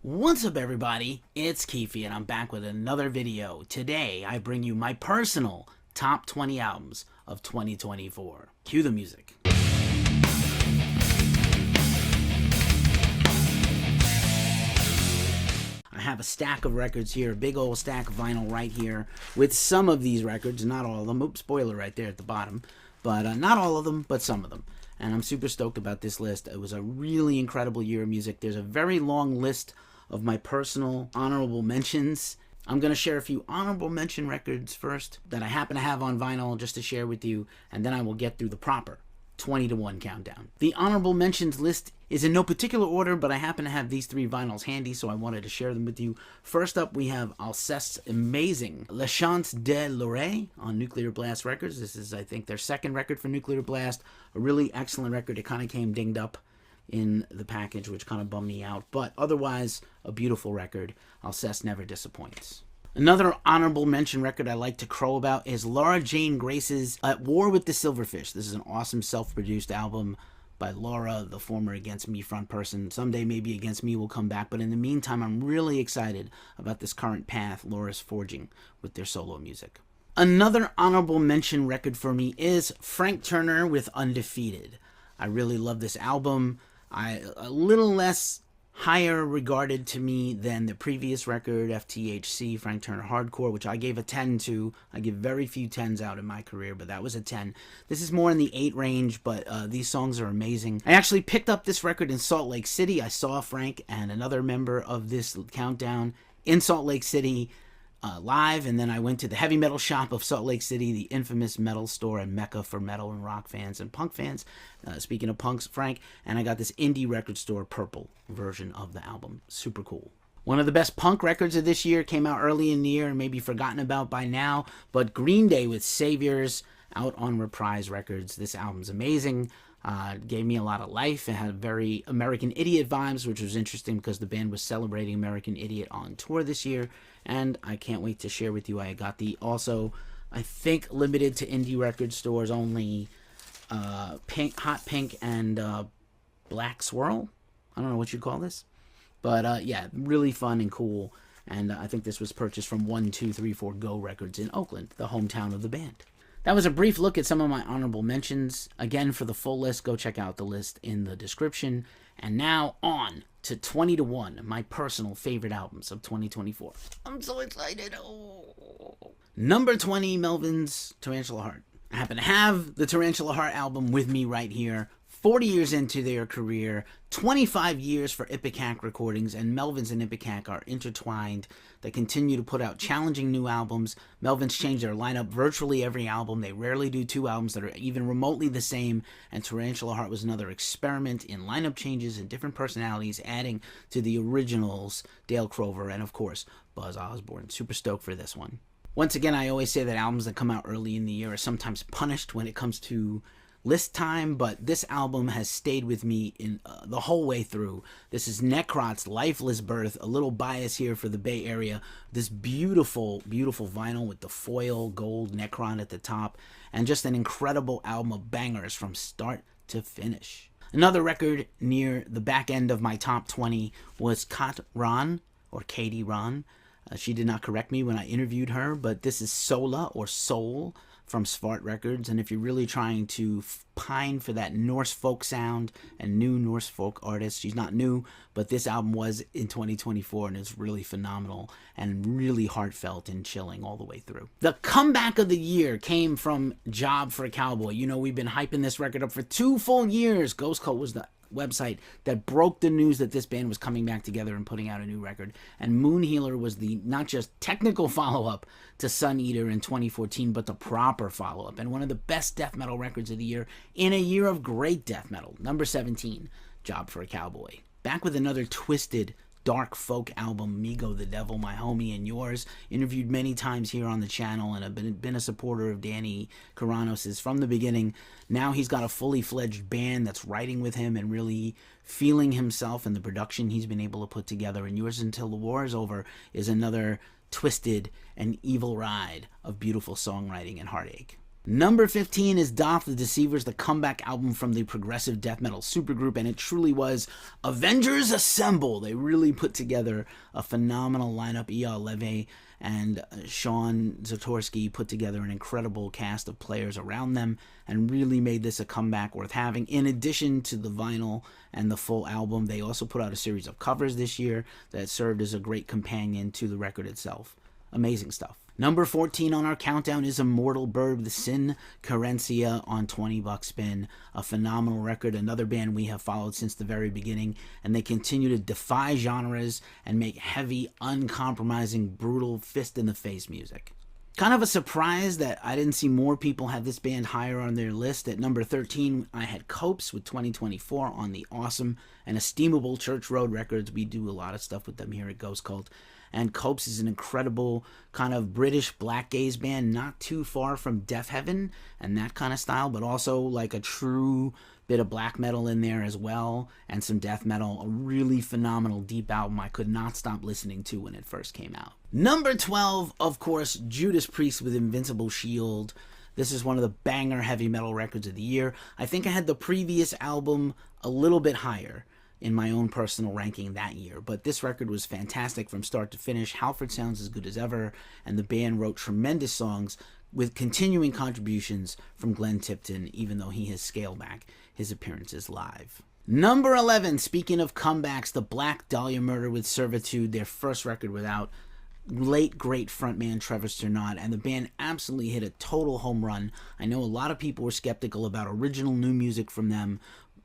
What's up everybody, it's Keefy and I'm back with another video. Today I bring you my personal top 20 albums of 2024. Cue the music. I have a stack of records here, a big old stack of vinyl right here with some of these records, not all of them. Oops, spoiler right there at the bottom. But not all of them, but some of them. And I'm super stoked about this list. It was a really incredible year of music. There's a very long list of my personal honorable mentions. I'm going to share a few honorable mention records first that I happen to have on vinyl just to share with you, and then I will get through the proper 20 to 1 countdown. The honorable mentions list is in no particular order, but I happen to have these three vinyls handy, so I wanted to share them with you. First up, we have Alcest's amazing La Chance de l'Oreille on Nuclear Blast Records. This is, I think, their second record for Nuclear Blast. A really excellent record. It kind of came dinged up in the package, which kind of bummed me out, but otherwise, a beautiful record. Alcest never disappoints. Another honorable mention record I like to crow about is Laura Jane Grace's At War with the Silverfish. This is an awesome self-produced album by Laura, the former Against Me frontperson. Someday maybe Against Me will come back, but in the meantime, I'm really excited about this current path Laura's forging with their solo music. Another honorable mention record for me is Frank Turner with Undefeated. I really love this album. A little less higher regarded to me than the previous record, FTHC, Frank Turner Hardcore, which I gave a 10 to. I give very few 10s out in my career, but that was a 10. This is more in the 8 range, but these songs are amazing. I actually picked up this record in Salt Lake City. I saw Frank and another member of this countdown in Salt Lake City live, and then I went to the Heavy Metal Shop of Salt Lake City, the infamous metal store and mecca for metal and rock fans and punk fans. Speaking of punks, Frank, and I got this indie record store purple version of the album. Super cool. One of the best punk records of this year came out early in the year and maybe forgotten about by now, but Green Day with Saviors out on Reprise Records. This album's amazing. It gave me a lot of life. It had very American Idiot vibes, which was interesting because the band was celebrating American Idiot on tour this year, and I can't wait to share with you. I got the also, I think, limited to indie record stores only, Hot Pink and Black Swirl. I don't know what you'd call this, but yeah, really fun and cool. And I think this was purchased from 1234 Go Records in Oakland, the hometown of the band. That was a brief look at some of my honorable mentions. Again, for the full list, go check out the list in the description. And now on to 20 to 1, my personal favorite albums of 2024. I'm so excited. Oh. Number 20, Melvin's Tarantula Heart. I happen to have the Tarantula Heart album with me right here. 40 years into their career, 25 years for Ipecac Recordings, and Melvins and Ipecac are intertwined. They continue to put out challenging new albums. Melvins change their lineup virtually every album. They rarely do 2 albums that are even remotely the same, and Tarantula Heart was another experiment in lineup changes and different personalities, adding to the originals, Dale Crover, and of course, Buzz Osborne. Super stoked for this one. Once again, I always say that albums that come out early in the year are sometimes punished when it comes to list time, but this album has stayed with me in the whole way through. This is Necrot's Lifeless Birth, a little bias here for the Bay Area. This beautiful, beautiful vinyl with the foil gold Necron at the top, and just an incredible album of bangers from start to finish. Another record near the back end of my top 20 was Kat Ron, or Katie Ron. She did not correct me when I interviewed her, but this is Sola, or Soul, from Svart Records, and if you're really trying to pine for that Norse folk sound and new Norse folk artists, she's not new, but this album was in 2024, and it's really phenomenal and really heartfelt and chilling all the way through. The comeback of the year came from Job for a Cowboy. You know, we've been hyping this record up for 2 full years. Ghost Cult was the website that broke the news that this band was coming back together and putting out a new record, and Moon Healer was the not just technical follow-up to Sun Eater in 2014, but the proper follow-up, and one of the best death metal records of the year in a year of great death metal. Number 17, Job for a Cowboy. Back with another twisted dark folk album, Migo the Devil, My Homie and Yours. Interviewed many times here on the channel, and I've been a supporter of Danny Caranos' from the beginning. Now he's got a fully fledged band that's writing with him and really feeling himself in the production he's been able to put together. And Yours Until the War is Over is another twisted and evil ride of beautiful songwriting and heartache. Number 15 is Doth the Deceivers, the comeback album from the progressive death metal supergroup, and it truly was Avengers Assemble. They really put together a phenomenal lineup. Eyal Levi and Sean Zatorsky put together an incredible cast of players around them and really made this a comeback worth having. In addition to the vinyl and the full album, they also put out a series of covers this year that served as a great companion to the record itself. Amazing stuff. Number 14 on our countdown is Immortal Bird with Sin Carencia on 20 Buck Spin. A phenomenal record, another band we have followed since the very beginning, and they continue to defy genres and make heavy, uncompromising, brutal, fist-in-the-face music. Kind of a surprise that I didn't see more people have this band higher on their list. At number 13, I had Copes with 2024 on the awesome and esteemable Church Road Records. We do a lot of stuff with them here at Ghost Cult. And Copes is an incredible kind of British black gaze band, not too far from Death Heaven and that kind of style, but also like a true bit of black metal in there as well, and some death metal. A really phenomenal deep album I could not stop listening to when it first came out. Number 12, of course, Judas Priest with Invincible Shield. This is one of the banger heavy metal records of the year. I think I had the previous album a little bit higher in my own personal ranking that year, but this record was fantastic from start to finish. Halford sounds as good as ever, and the band wrote tremendous songs with continuing contributions from Glenn Tipton, even though he has scaled back his appearances live. Number 11, speaking of comebacks, the Black Dahlia Murder with Servitude, their first record without late great frontman Trevor Sternad, and the band absolutely hit a total home run. I know a lot of people were skeptical about original new music from them.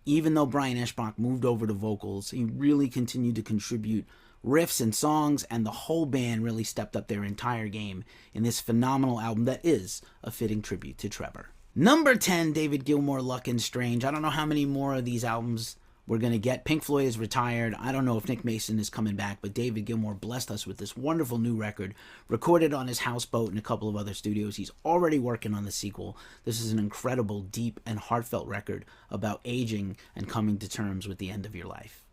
Even though Brian Eschbach moved over to vocals, he really continued to contribute riffs and songs, and the whole band really stepped up their entire game in this phenomenal album that is a fitting tribute to Trevor. Number 10, David Gilmour, Luck and Strange. I don't know how many more of these albums we're going to get. Pink Floyd is retired. I don't know if Nick Mason is coming back, but David Gilmour blessed us with this wonderful new record, recorded on his houseboat and a couple of other studios. He's already working on the sequel. This is an incredible, deep, and heartfelt record about aging and coming to terms with the end of your life.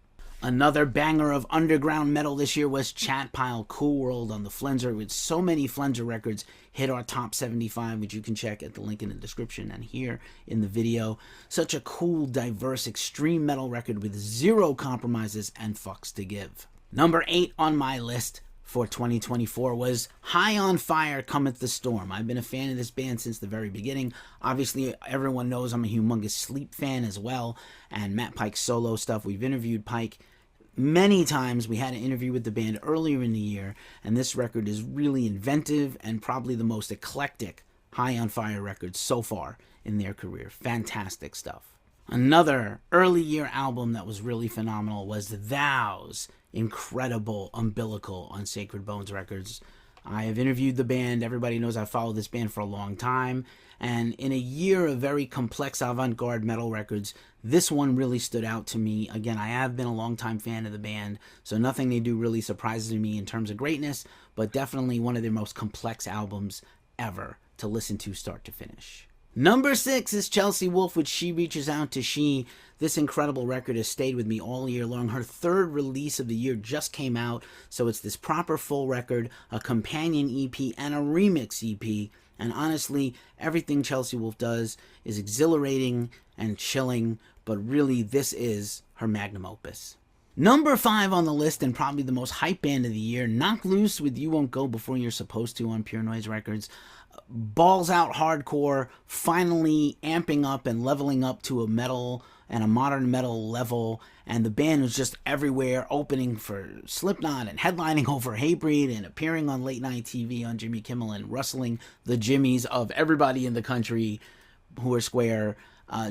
Another banger of underground metal this year was Chat Pile Cool World on the Flenser, with so many Flenser records hit our top 75, which you can check at the link in the description and here in the video. Such a cool, diverse, extreme metal record with zero compromises and fucks to give. Number 8 on my list for 2024 was High on Fire Cometh the Storm. I've been a fan of this band since the very beginning. Obviously, everyone knows I'm a humongous Sleep fan as well, and Matt Pike's solo stuff. We've interviewed Pike many times. We had an interview with the band earlier in the year, and this record is really inventive and probably the most eclectic High on Fire record so far in their career. Fantastic stuff. Another early year album that was really phenomenal was Thou's incredible Umbilical on Sacred Bones Records. I have interviewed the band. Everybody knows I've followed this band for a long time. And in a year of very complex avant-garde metal records, this one really stood out to me. Again, I have been a longtime fan of the band, so nothing they do really surprises me in terms of greatness, but definitely one of their most complex albums ever to listen to start to finish. Number 6 is Chelsea Wolfe with She Reaches Out to She. This incredible record has stayed with me all year long. Her third release of the year just came out, so it's this proper full record, a companion EP, and a remix EP. And honestly, everything Chelsea Wolfe does is exhilarating and chilling, but really this is her magnum opus. Number 5 on the list, and probably the most hype band of the year, Knock Loose with You Won't Go Before You're Supposed To on Pure Noise Records. Balls out hardcore, finally amping up and leveling up to a metal and a modern metal level, and the band was just everywhere, opening for Slipknot and headlining over Hatebreed and appearing on late night TV on Jimmy Kimmel and rustling the jimmies of everybody in the country who are square.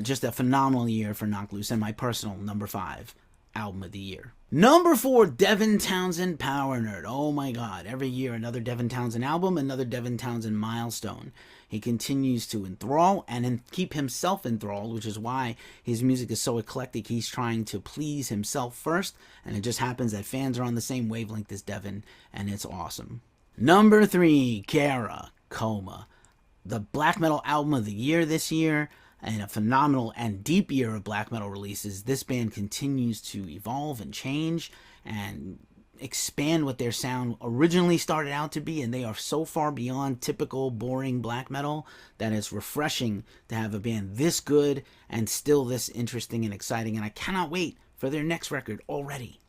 Just a phenomenal year for Knock Loose, and my personal number 5 album of the year. Number 4, Devin Townsend, Power Nerd. Oh my god, every year another Devin Townsend album, another Devin Townsend milestone. He continues to enthrall and keep himself enthralled, which is why his music is so eclectic. He's trying to please himself first, and it just happens that fans are on the same wavelength as Devin, and it's awesome. Number 3, Kara, Coma. The black metal album of the year this year, and a phenomenal and deep year of black metal releases. This band continues to evolve and change and expand what their sound originally started out to be, and they are so far beyond typical boring black metal that it's refreshing to have a band this good and still this interesting and exciting, and I cannot wait for their next record already.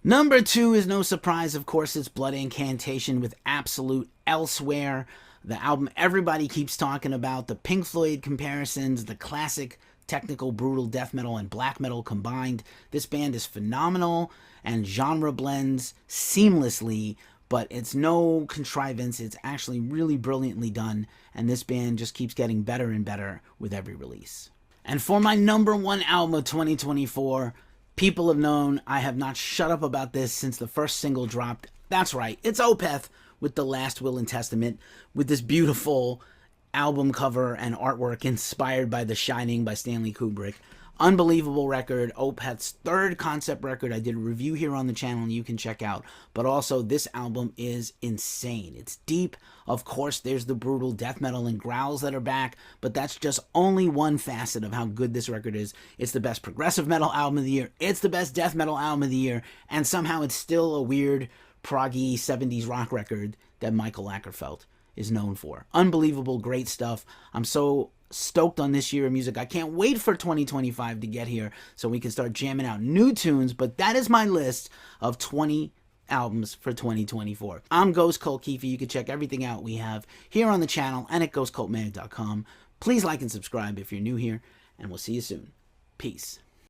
Number 2 is no surprise, of course, it's Blood Incantation with Absolute Elsewhere, the album everybody keeps talking about, the Pink Floyd comparisons, the classic technical brutal death metal and black metal combined. This band is phenomenal and genre blends seamlessly, but it's no contrivance. It's actually really brilliantly done, and this band just keeps getting better and better with every release. And for my number 1 album of 2024, people have known I have not shut up about this since the first single dropped. That's right, it's Opeth with The Last Will and Testament, with this beautiful album cover and artwork inspired by The Shining by Stanley Kubrick. Unbelievable record, Opeth's 3rd concept record. I did a review here on the channel and you can check out. But also, this album is insane. It's deep. Of course, there's the brutal death metal and growls that are back, but that's just only one facet of how good this record is. It's the best progressive metal album of the year. It's the best death metal album of the year. And somehow it's still a weird, proggy 70s rock record that Michael Lagerfeld is known for. Unbelievable, great stuff. I'm so stoked on this year of music. I can't wait for 2025 to get here so we can start jamming out new tunes, but that is my list of 20 albums for 2024. I'm Ghost Cult Keefy. You can check everything out we have here on the channel and at ghostcultmag.com. Please like and subscribe if you're new here, and we'll see you soon. Peace.